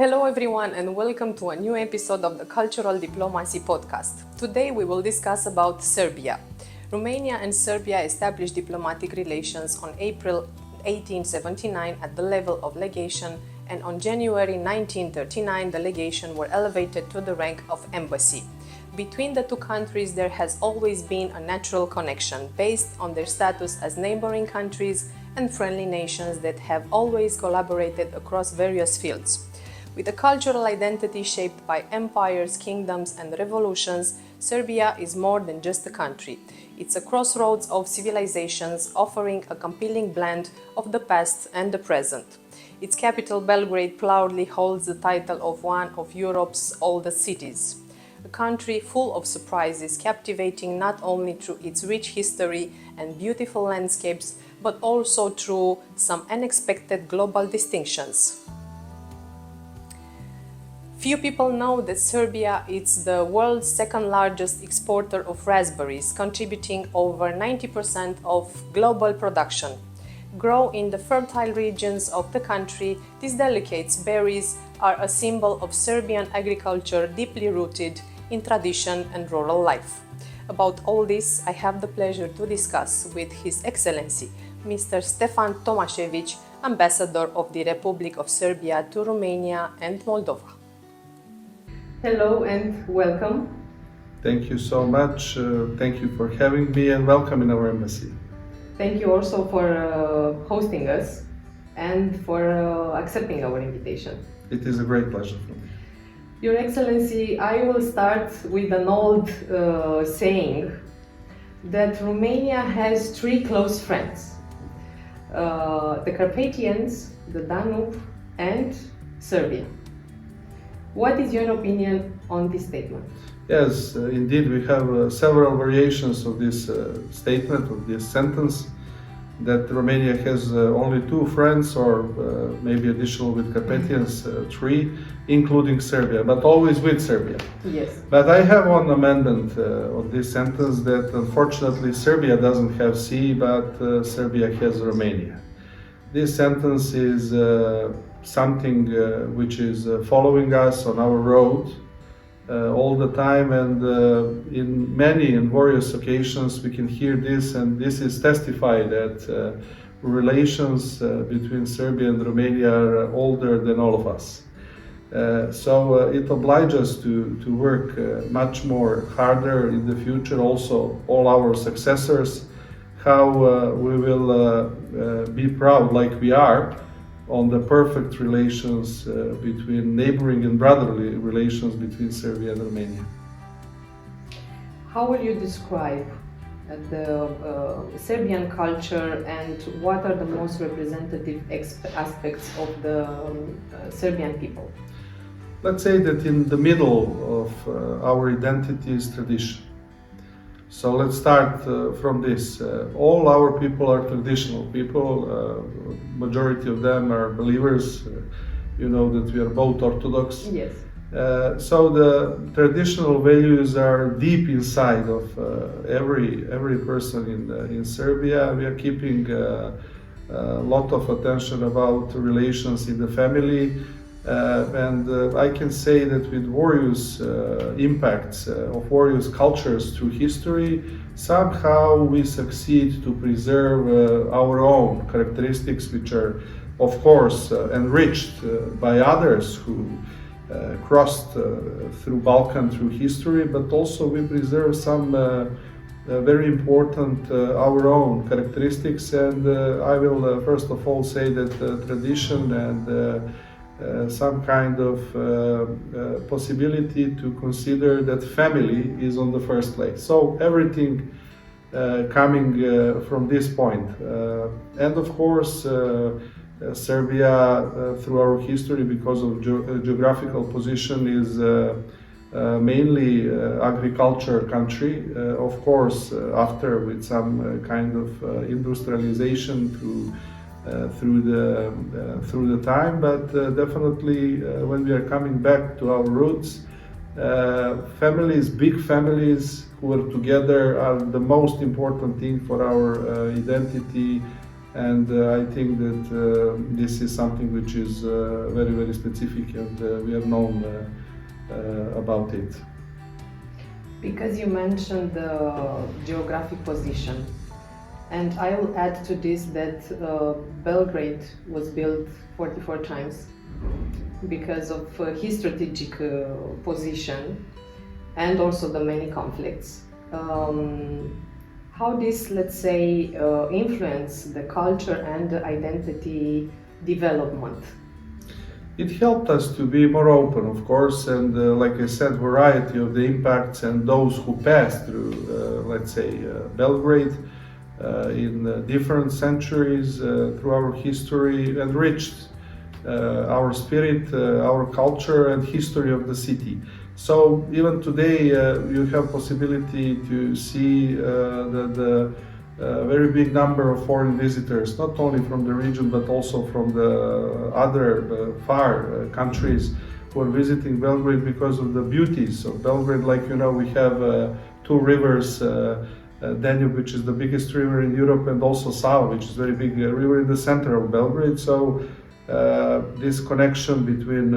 Hello everyone and welcome to a new episode of the Cultural Diplomacy podcast. Today we will discuss about Serbia. Romania and Serbia established diplomatic relations on April 1879 at the level of legation, and on January 1939 the legation were elevated to the rank of embassy. Between the two countries there has always been a natural connection based on their status as neighboring countries and friendly nations that have always collaborated across various fields. With a cultural identity shaped by empires, kingdoms, and revolutions, Serbia is more than just a country. It's a crossroads of civilizations, offering a compelling blend of the past and the present. Its capital, Belgrade, proudly holds the title of one of Europe's oldest cities. A country full of surprises, captivating not only through its rich history and beautiful landscapes, but also through some unexpected global distinctions. Few people know that Serbia is the world's second largest exporter of raspberries, contributing over 90% of global production. Grown in the fertile regions of the country, these delicate berries are a symbol of Serbian agriculture deeply rooted in tradition and rural life. About all this, I have the pleasure to discuss with His Excellency, Mr. Stefan Tomasevic, Ambassador of the Republic of Serbia to Romania and Moldova. Hello and welcome. Thank you so much. Thank you for having me and welcome in our embassy. Thank you also for hosting us and for accepting our invitation. It is a great pleasure for me. Your Excellency, I will start with an old saying that Romania has three close friends. The Carpathians, the Danube, and Serbia. What is your opinion on this statement? Yes, indeed, we have several variations of this statement, of this sentence, that Romania has only two friends, or maybe additional with Carpathians, three, including Serbia, but always with Serbia. Yes. But I have one amendment of this sentence, that unfortunately Serbia doesn't have sea, but Serbia has Romania. This sentence is something which is following us on our road all the time, and in many and various occasions we can hear this, and this is testified that relations between Serbia and Romania are older than all of us. So it obliges us to work much more harder in the future, also all our successors, how we will be proud, like we are, on the perfect relations between neighboring and brotherly relations between Serbia and Romania. How will you describe the Serbian culture, and what are the most representative aspects of the Serbian people? Let's say that in the middle of our identity is tradition. So let's start from this. All our people are traditional people. Majority of them are believers. You know that we are both Orthodox. Yes. So the traditional values are deep inside of every person in Serbia. We are keeping a lot of attention about relations in the family. And I can say that with various impacts of various cultures through history, somehow we succeed to preserve our own characteristics, which are, of course, enriched by others who crossed through Balkan through history, but also we preserve some very important our own characteristics. And I will first of all say that tradition and some kind of possibility to consider that family is on the first place. So everything coming from this point. And of course, Serbia, through our history, because of geographical position, is mainly agriculture country. Of course, after with some kind of industrialization through the time, but definitely when we are coming back to our roots, families, big families who are together, are the most important thing for our identity And I think that this is something which is very, very specific, and we are known about it. Because you mentioned the geographic position, and I will add to this that Belgrade was built 44 times because of his strategic position and also the many conflicts. How this, let's say, influence the culture and the identity development? It helped us to be more open, of course, and like I said, variety of the impacts and those who passed through, let's say, Belgrade in different centuries through our history, enriched our spirit, our culture and history of the city. So even today you have possibility to see the very big number of foreign visitors, not only from the region but also from the other far countries who are visiting Belgrade because of the beauties of Belgrade. Like you know, we have two rivers, Danube, which is the biggest river in Europe, and also Sava, which is a very big river in the center of Belgrade. So this connection between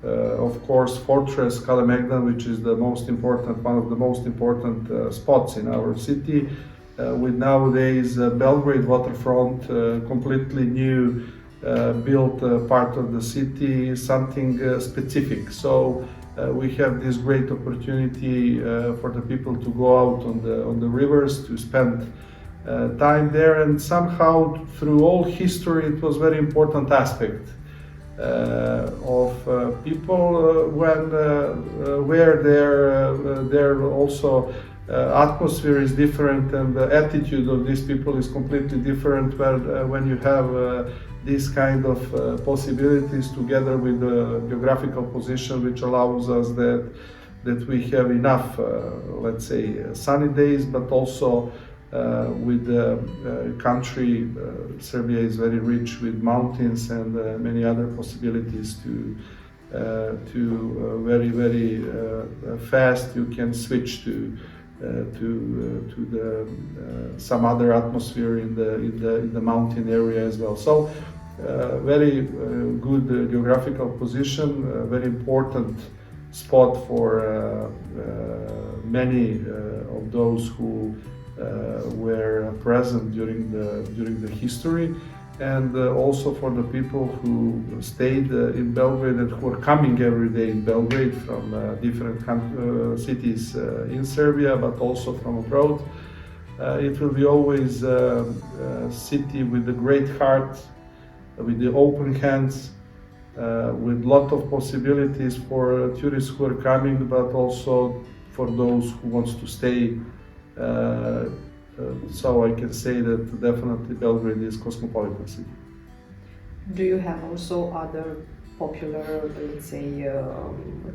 of course, Fortress Kalemegdan, which is the most important, one of the most important spots in our city, with nowadays Belgrade waterfront, completely new built part of the city, something specific. So we have this great opportunity for the people to go out on the rivers, to spend time there, and somehow through all history it was very important aspect of people when where their also atmosphere is different, and the attitude of these people is completely different. Where when you have these kind of possibilities together with the geographical position, which allows us that we have enough, let's say, sunny days, but also with the country, Serbia is very rich with mountains and many other possibilities to very fast you can switch to the some other atmosphere in the mountain area as well. So very good geographical position, very important spot for many of those who were present during the history, and also for the people who stayed in Belgrade and who are coming every day in Belgrade from different cities in Serbia, but also from abroad. It will be always a city with a great heart, with the open hands, with lot of possibilities for tourists who are coming, but also for those who wants to stay. So I can say that definitely Belgrade is cosmopolitan city. Do you have also other popular, let's say,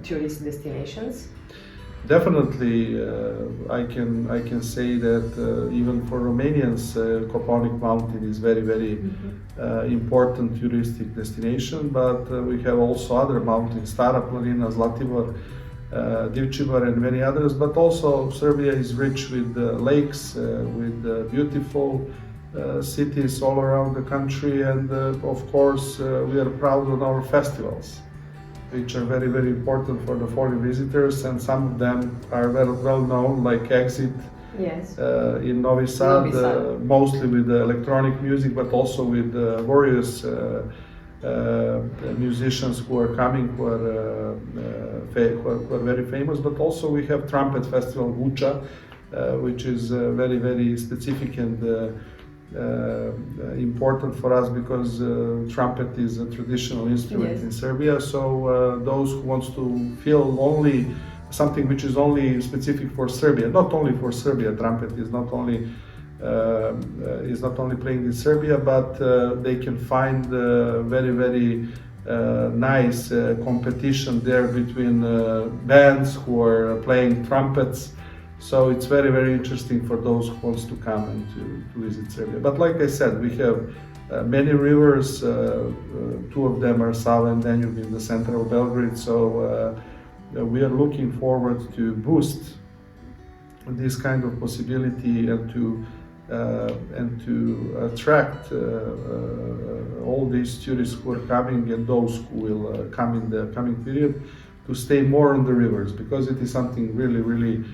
tourist destinations? Definitely, I can say that even for Romanians, Kopaonik Mountain is very important touristic destination. But we have also other mountains, Stara Planina, Zlatibor, Divčibar and many others, but also Serbia is rich with lakes, with beautiful cities all around the country, and of course we are proud of our festivals, which are very important for the foreign visitors, and some of them are very well known, like Exit. Yes. In Novi Sad, mostly with electronic music, but also with various musicians who are coming, who are very famous. But also we have trumpet festival Vuča, which is very specific and important for us, because trumpet is a traditional instrument in Serbia. So those who wants to feel only something which is only specific for Serbia, not only for Serbia, trumpet is not only playing in Serbia, but they can find very nice competition there between bands who are playing trumpets. So it's very interesting for those who wants to come and to visit Serbia. But like I said, we have many rivers. Two of them are Sava and Danube in the center of Belgrade. So we are looking forward to boost this kind of possibility and to and to attract all these tourists who are coming and those who will come in the coming period to stay more on the rivers, because it is something really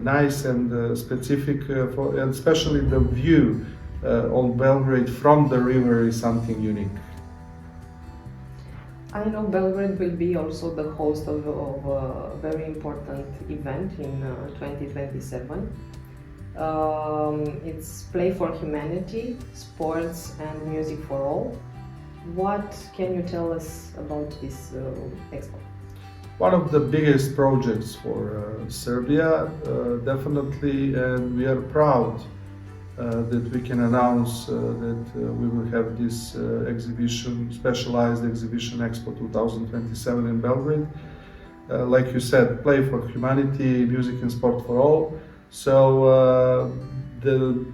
nice and specific and especially the view on Belgrade from the river is something unique. I know Belgrade will be also the host of a very important event in 2027. It's Play for Humanity, Sports and Music for All. What can you tell us about this expo? One of the biggest projects for Serbia, definitely, and we are proud that we can announce that we will have this exhibition, specialized exhibition Expo 2027 in Belgrade. Like you said, Play for Humanity, Music and Sport for All. So the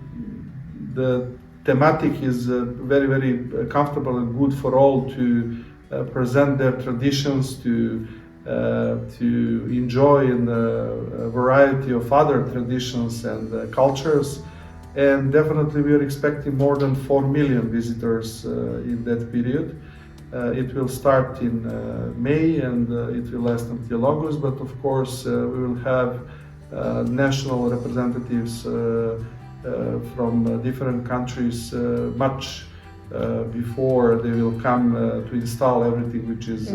thematic is very comfortable and good for all to present their traditions, to enjoy in a variety of other traditions and cultures. And definitely we are expecting more than 4 million visitors in that period. It will start in May and it will last until August, but of course we will have national representatives from different countries much before they will come to install everything which is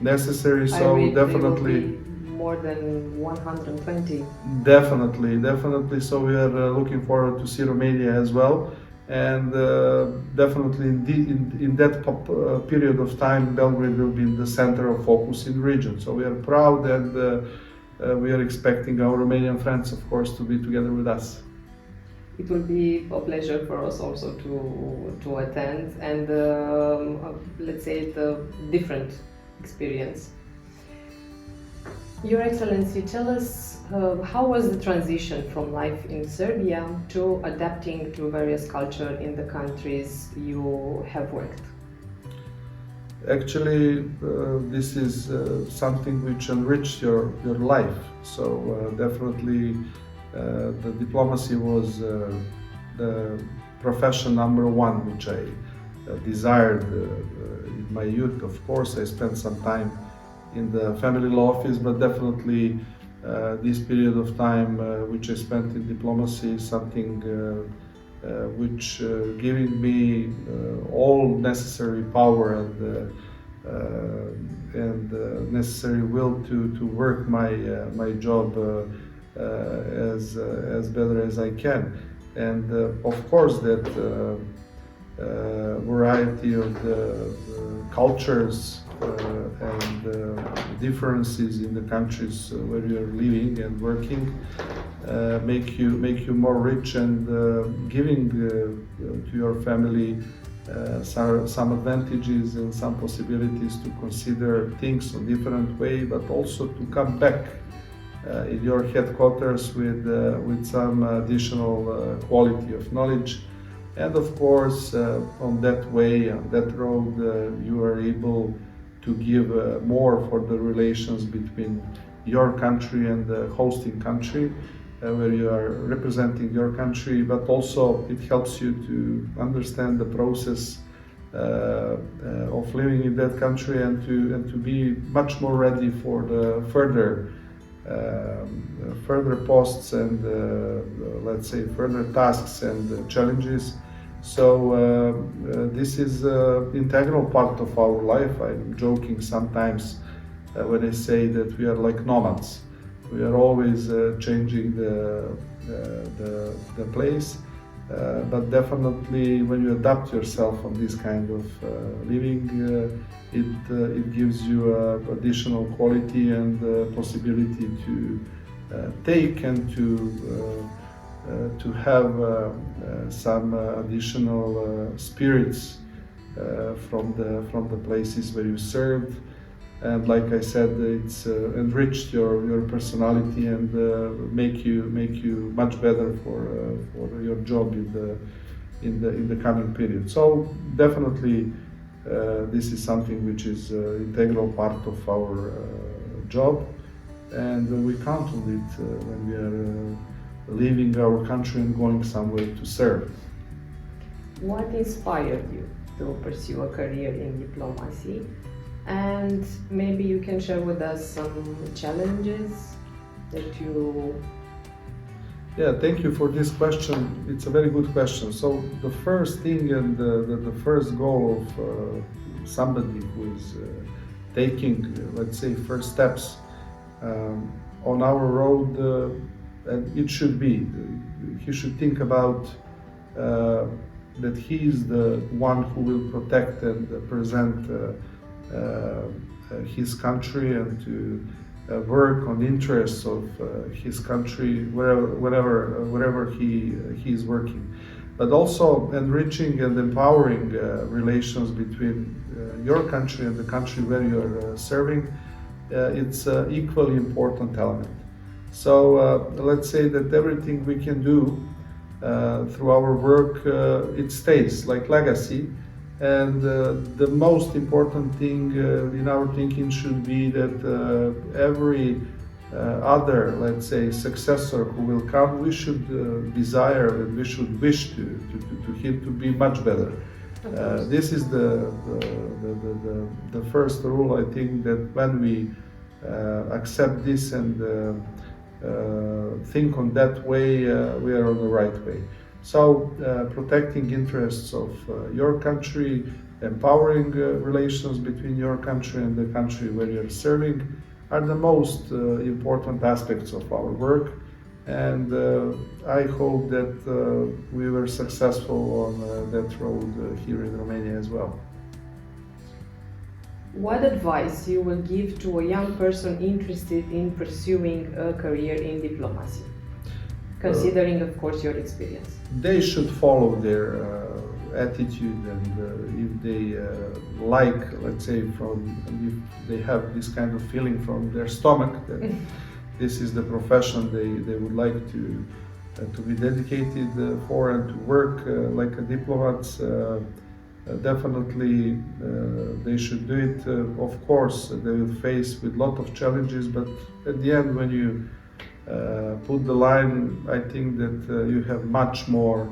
necessary. So definitely more than 120. Definitely. So we are looking forward to see Romania as well, and definitely in that period of time, Belgrade will be in the center of focus in the region. So we are proud, and we are expecting our Romanian friends, of course, to be together with us. It will be a pleasure for us also to attend, and let's say it's a different experience. Your Excellency, tell us how was the transition from life in Serbia to adapting to various cultures in the countries you have worked? Actually, this is something which enriched your life. So definitely the diplomacy was the profession number one which I desired in my youth. Of course, I spent some time in the family law office, but definitely this period of time which I spent in diplomacy is something which giving me all necessary power and necessary will to work my job as better as I can. And of course that variety of the cultures and differences in the countries where you are living and working make you more rich, and giving to your family some advantages and some possibilities to consider things in different way, but also to come back in your headquarters with some additional quality of knowledge. And of course, on that way, on that road, you are able to give more for the relations between your country and the hosting country, where you are representing your country, but also it helps you to understand the process of living in that country, and to be much more ready for the further posts and let's say further tasks and challenges. So this is an integral part of our life. I'm joking sometimes when I say that we are like nomads. We are always changing the place, but definitely when you adapt yourself on this kind of living, it gives you additional quality and possibility to take and to have some additional spirits from the places where you served. And like I said, it's enriched your personality and make you much better for your job in the coming period. So definitely this is something which is integral part of our job, and we count on it when we are leaving our country and going somewhere to serve. What inspired you to pursue a career in diplomacy? And maybe you can share with us some challenges that you... Yeah, thank you for this question. It's a very good question. So the first thing and the first goal of somebody who is taking, let's say, first steps on our road, and it should be, he should think about that he is the one who will protect and present his country and to work on interests of his country wherever he is working, but also enriching and empowering relations between your country and the country where you're serving. It's an equally important element. So let's say that everything we can do through our work, it stays like legacy. And the most important thing in our thinking should be that every other, let's say, successor who will come, we should desire and we should wish to him to be much better. This is the first rule. I think that when we accept this and think on that way, we are on the right way. So protecting interests of your country, empowering relations between your country and the country where you're serving are the most important aspects of our work. And I hope that we were successful on that road here in Romania as well. What advice you will give to a young person interested in pursuing a career in diplomacy, considering, of course, your experience? They should follow their attitude, and if they like, let's say, if they have this kind of feeling from their stomach that this is the profession they would like to be dedicated for and to work like a diplomat, definitely they should do it. Of course, they will face with a lot of challenges, but at the end, when you put the line, I think that you have much more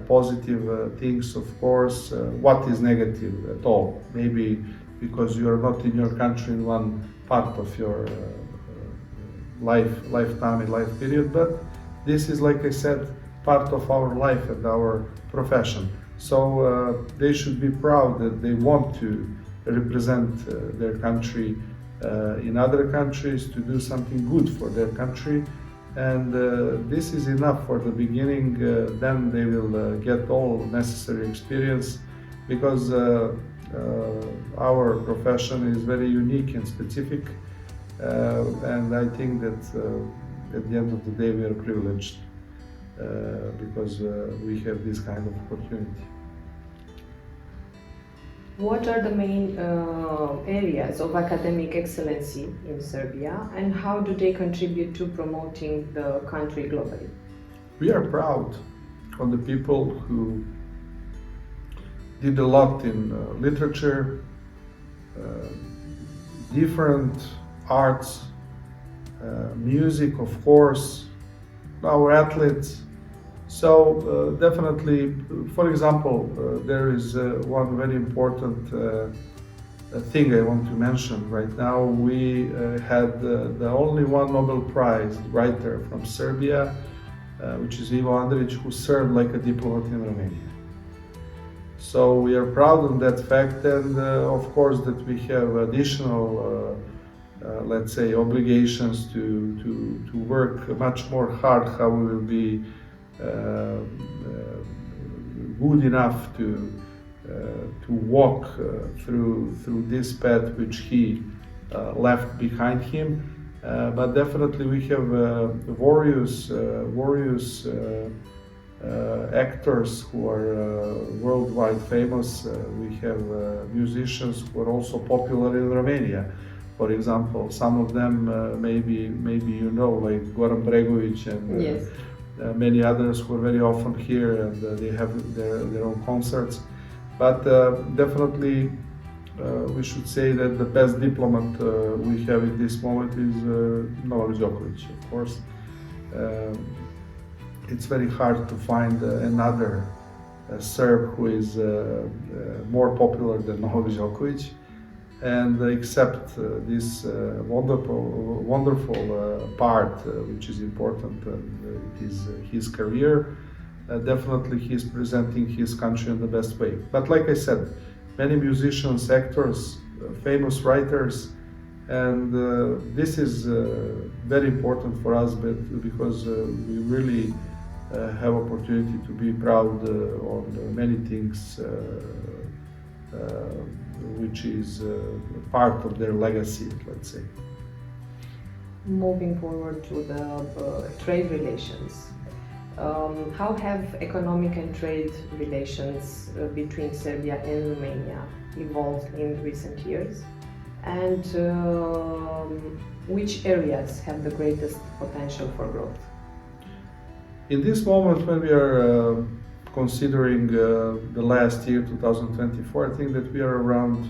positive things, of course. What is negative at all? Maybe because you are not in your country in one part of your lifetime and life period, but this is, like I said, part of our life and our profession. So they should be proud that they want to represent their country in other countries, to do something good for their country, and this is enough for the beginning. Then they will get all necessary experience, because our profession is very unique and specific, and I think that at the end of the day we are privileged because we have this kind of opportunity. What are the main areas of academic excellency in Serbia, and how do they contribute to promoting the country globally? We are proud of the people who did a lot in literature, different arts, music, of course, our athletes. So definitely, for example, there is one very important thing I want to mention right now. We had the only one Nobel Prize writer from Serbia, which is Ivo Andrić, who served like a diplomat in Romania. So we are proud of that fact, and of course that we have additional let's say, obligations to work much more hard, how we will be good enough to walk through this path which he left behind him. But definitely we have various actors who are worldwide famous. We have musicians who are also popular in Romania. For example, some of them maybe you know, like Goran Bregović and yes. Many others who are very often here, and they have their own concerts. But definitely we should say that the best diplomat we have in this moment is Novak Djokovic, of course. it's very hard to find another Serb who is more popular than Novak Djokovic. And except this wonderful part, which is important, it is his career. Definitely he's presenting his country in the best way. But like I said, many musicians, actors, famous writers, and this is very important for us because we really have opportunity to be proud on many things which is part of their legacy, let's say. Moving forward to the trade relations, how have economic and trade relations between Serbia and Romania evolved in recent years? And which areas have the greatest potential for growth? In this moment when we are considering the last year, 2024, I think that we are around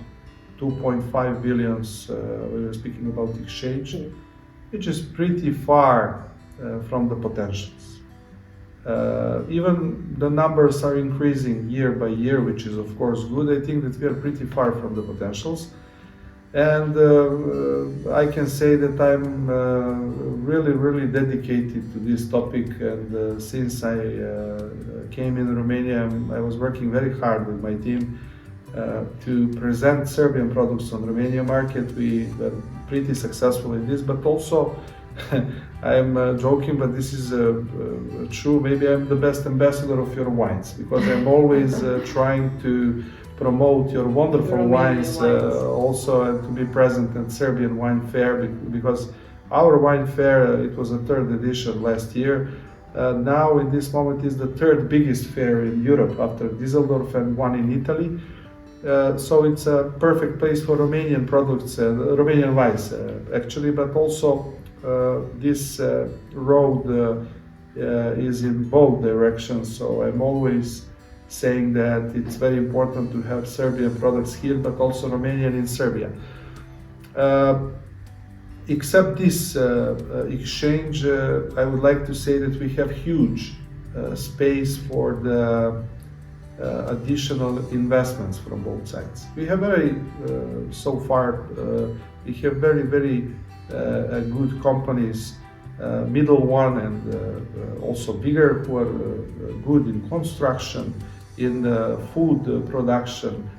2.5 billions when we're speaking about exchange, which is pretty far from the potentials. Even the numbers are increasing year by year, which is of course good. I think that we are pretty far from the potentials. And I can say that I'm really dedicated to this topic. And since I came in Romania, I was working very hard with my team to present Serbian products on the Romanian market. We were pretty successful in this, but also I'm joking, but this is true. Maybe I'm the best ambassador of your wines because I'm always trying to promote your wonderful wines also, and to be present at Serbian Wine Fair, because our wine fair, it was a third edition last year. Now in this moment is the third biggest fair in Europe after Düsseldorf and one in Italy. So it's a perfect place for Romanian products, Romanian wines actually, but also this road is in both directions. So I'm always saying that it's very important to have Serbian products here, but also Romanian in Serbia. Except this exchange, I would like to say that we have huge space for the additional investments from both sides. We have so far, we have very good companies, middle one and also bigger, who are good in construction, in food production,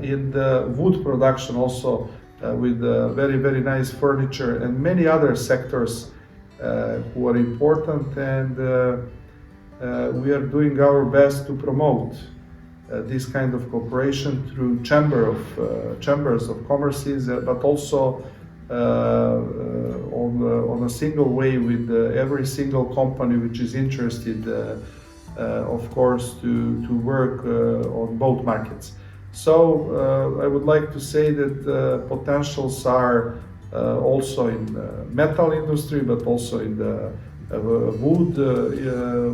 in the wood production also, with very nice furniture and many other sectors who are important, and we are doing our best to promote this kind of cooperation through chambers of commerces, but also on a single way with every single company which is interested, of course, to work on both markets. So I would like to say that potentials are also in metal industry, but also in the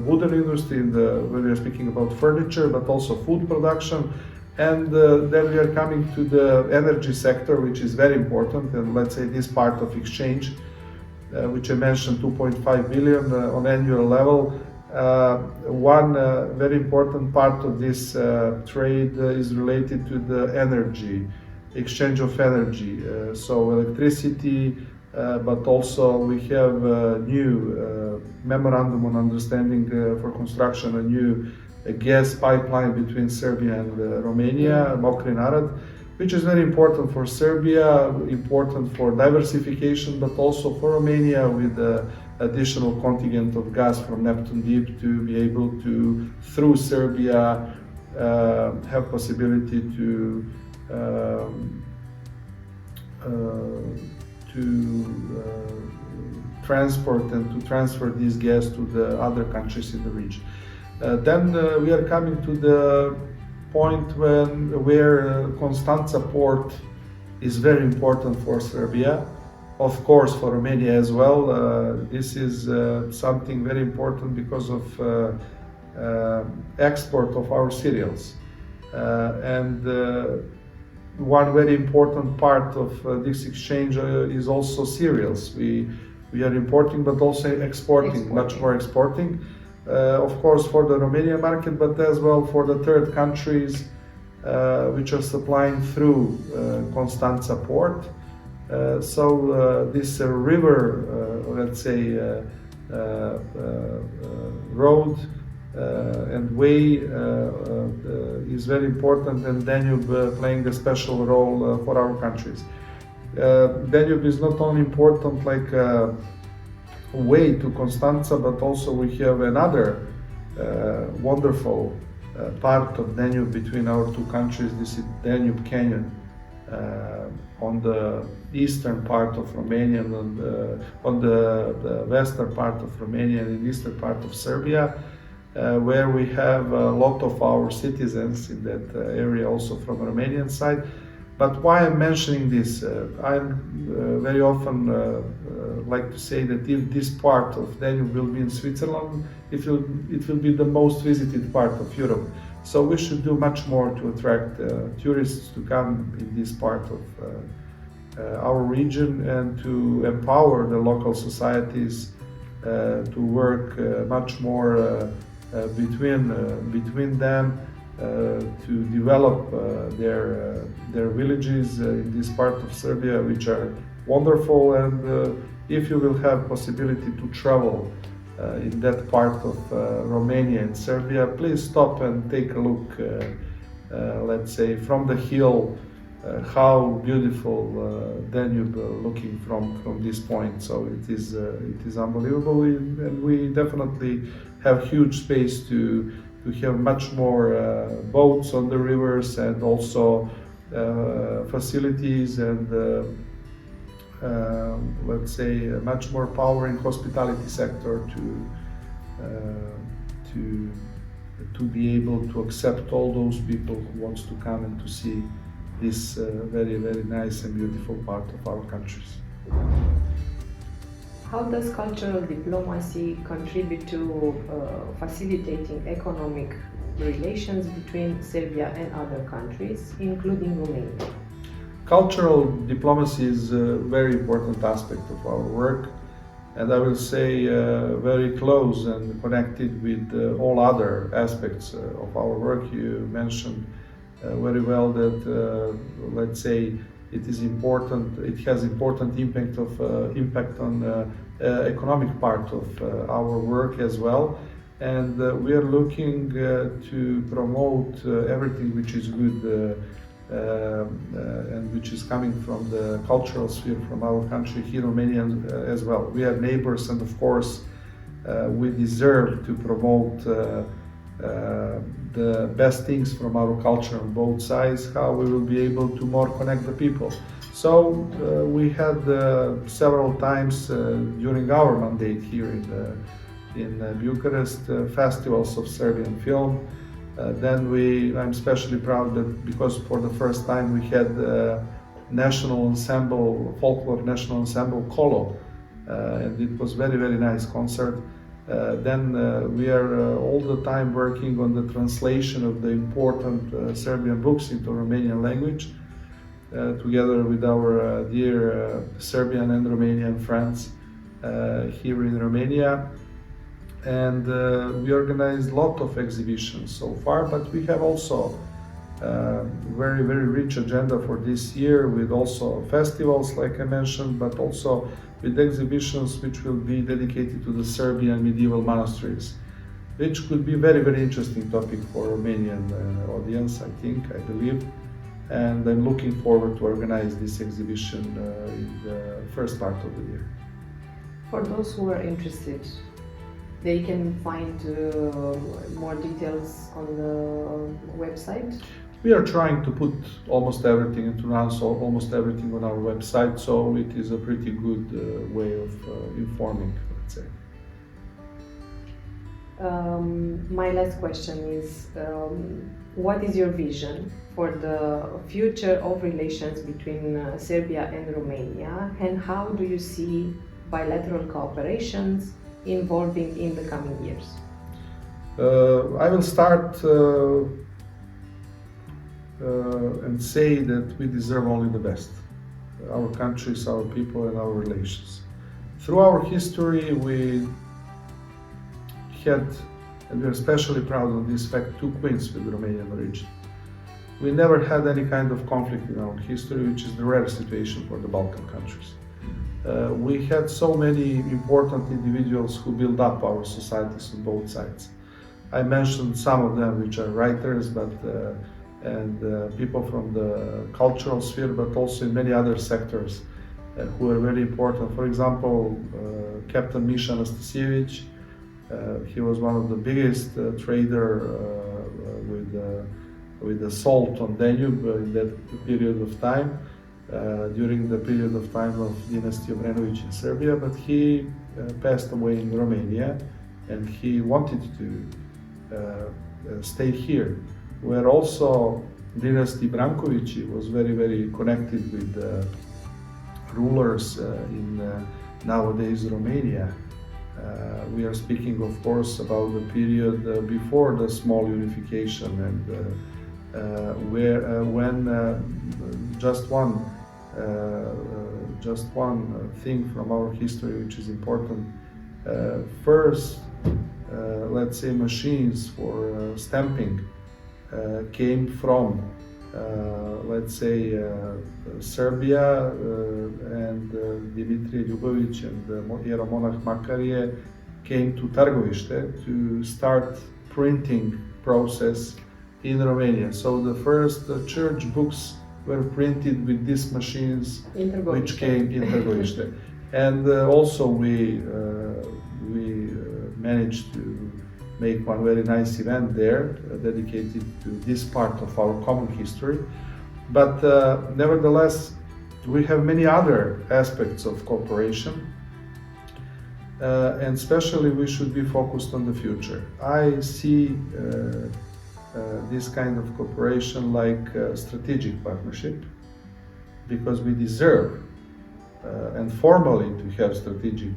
wooden industry, when we are speaking about furniture, but also food production. And then we are coming to the energy sector, which is very important, and let's say this part of exchange, which I mentioned, 2.5 billion on annual level. One very important part of this trade is related to the energy, exchange of energy, so electricity, but also we have a new memorandum on understanding for construction, a new gas pipeline between Serbia and Romania, Mokri Narad, which is very important for Serbia, important for diversification, but also for Romania with the additional contingent of gas from Neptune Deep to be able to, through Serbia, have possibility to transport and to transfer this gas to the other countries in the region. Then we are coming to the point where Constanța port is very important for Serbia, of course for Romania as well. This is something very important because of export of our cereals. And one very important part of this exchange is also cereals. We are importing but also exporting, much more exporting. of course for the Romanian market, but as well for the third countries which are supplying through Constanța port. So this river, let's say, road and way is very important, and Danube playing a special role for our countries. Danube is not only important like a way to Constanța, but also we have another wonderful part of Danube between our two countries. This is Danube Canyon on the eastern part of Romania and on the western part of Romania and the eastern part of Serbia, where we have a lot of our citizens in that area also from the Romanian side. But why I'm mentioning this, I'm very often like to say that if this part of Danube will be in Switzerland, it will be the most visited part of Europe. So we should do much more to attract tourists to come in this part of our region and to empower the local societies to work much more between them to develop their villages in this part of Serbia, which are wonderful. And if you will have possibility to travel in that part of Romania and Serbia, please stop and take a look, let's say, from the hill, how beautiful Danube looking from this point. So it is unbelievable, and we definitely have huge space to have much more boats on the rivers, and also facilities, and let's say much more power in hospitality sector to be able to accept all those people who wants to come and to see this very, very nice and beautiful part of our countries. How does cultural diplomacy contribute to facilitating economic relations between Serbia and other countries, including Romania? Cultural diplomacy is a very important aspect of our work, and I will say very close and connected with all other aspects of our work. You mentioned very well that, let's say, it is important. It has important impact on economic part of our work as well, and we are looking to promote everything which is good and which is coming from the cultural sphere from our country here, Romania, as well. We are neighbors, and of course, we deserve to promote the best things from our culture on both sides, how we will be able to more connect the people. So we had several times during our mandate here in Bucharest festivals of Serbian film. Then I'm especially proud that because for the first time we had national ensemble, folklore national ensemble Kolo, and it was very, very nice concert. Then we are all the time working on the translation of the important Serbian books into Romanian language, together with our dear Serbian and Romanian friends here in Romania. And we organized a lot of exhibitions so far, but we have also very, very rich agenda for this year, with also festivals like I mentioned, but also with exhibitions which will be dedicated to the Serbian medieval monasteries, which could be very, very interesting topic for Romanian audience, I believe. And I'm looking forward to organize this exhibition in the first part of the year. For those who are interested, they can find more details on the website? We are trying to put almost everything and to answer almost everything on our website, so it is a pretty good way of informing, let's say. My last question is, what is your vision for the future of relations between Serbia and Romania, and how do you see bilateral cooperations evolving in the coming years? I will start and say that we deserve only the best. Our countries, our people, and our relations. Through our history, we had and we are especially proud of this fact, two queens with Romanian origin. We never had any kind of conflict in our history, which is the rare situation for the Balkan countries. We had so many important individuals who built up our societies on both sides. I mentioned some of them, which are writers, and people from the cultural sphere, but also in many other sectors who are very important. For example, Captain Misha Anastasevic, he was one of the biggest trader with the salt on Danube in that period of time, during the period of time of Dynasty of Obrenović in Serbia, but he passed away in Romania, and he wanted to stay here, where also Dynasty Branković was very, very connected with rulers in nowadays Romania. We are speaking, of course, about the period before the small unification, and when just one thing from our history which is important. First, let's say, machines for stamping came from, let's say, Serbia, and Dimitri Ljubović and Hieromonah Makarije came to Targovište to start printing process in Romania. So the first church books were printed with these machines, which came in Targovište. And also we managed to make one very nice event there dedicated to this part of our common history. But nevertheless, we have many other aspects of cooperation, and especially we should be focused on the future. I see this kind of cooperation like a strategic partnership, because we deserve and formally to have strategic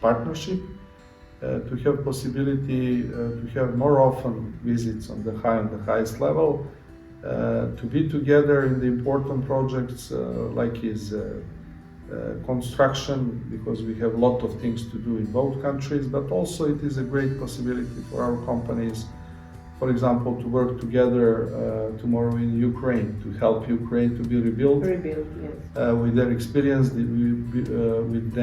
partnership, to have possibility to have more often visits on the highest level, to be together in the important projects like his construction, because we have a lot of things to do in both countries, but also it is a great possibility for our companies, for example, to work together tomorrow in Ukraine, to help Ukraine to be rebuilt. Yes. With their experience, with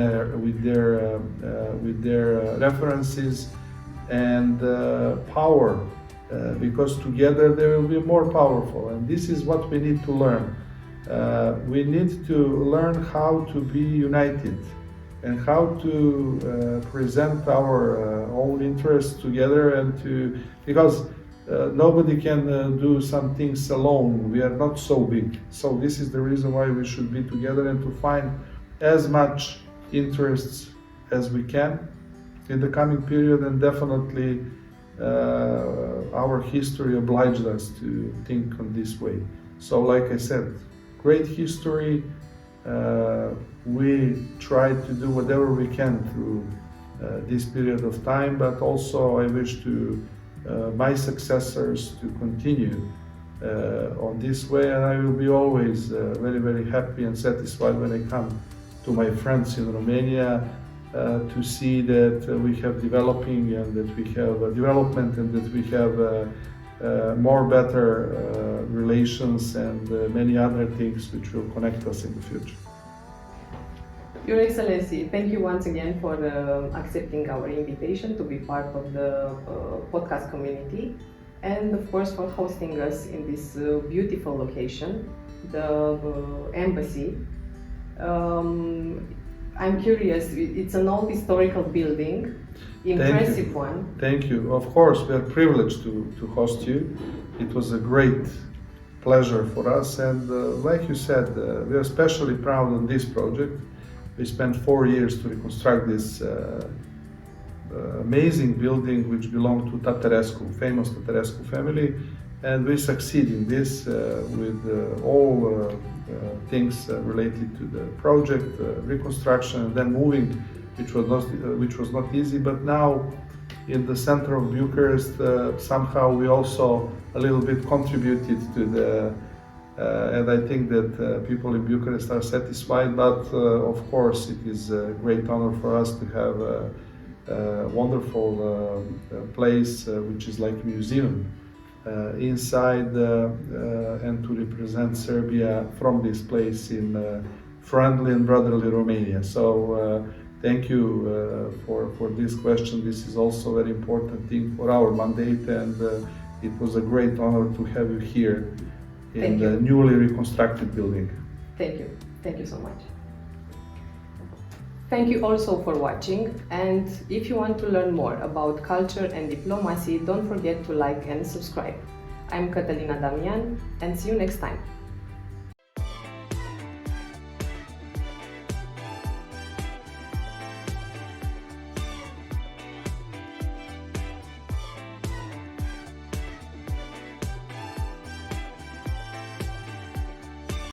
their references and power, because together they will be more powerful. And this is what we need to learn. We need to learn how to be united and how to present our own interests together, and because nobody can do some things alone. We are not so big. So this is the reason why we should be together and to find as much interests as we can in the coming period. And definitely our history obliged us to think on this way. So like I said, great history. We try to do whatever we can through this period of time, but also I wish to my successors to continue on this way, and I will be always very, very happy and satisfied when I come to my friends in Romania to see that we have developing and that we have development and that we have more better relations and many other things which will connect us in the future. Your Excellency, thank you once again for accepting our invitation to be part of the podcast community, and of course for hosting us in this beautiful location, the embassy. I'm curious, it's an old historical building, impressive one. Thank you. Of course, we are privileged to host you. It was a great pleasure for us, and like you said, we are especially proud on this project. We spent 4 years to reconstruct this amazing building which belonged to Tatarescu, famous Tatarescu family, and we succeed in this with all things related to the project, reconstruction, and then moving, which was not easy. But now, in the center of Bucharest, somehow we also a little bit contributed to the. And I think that people in Bucharest are satisfied, but of course it is a great honor for us to have wonderful place which is like a museum inside and to represent Serbia from this place in friendly and brotherly Romania. So thank you for this question. This is also a very important thing for our mandate, and it was a great honor to have you here in the newly reconstructed building. Thank you. Thank you so much. Thank you also for watching, and if you want to learn more about culture and diplomacy, don't forget to like and subscribe. I'm Catalina Damian, and see you next time.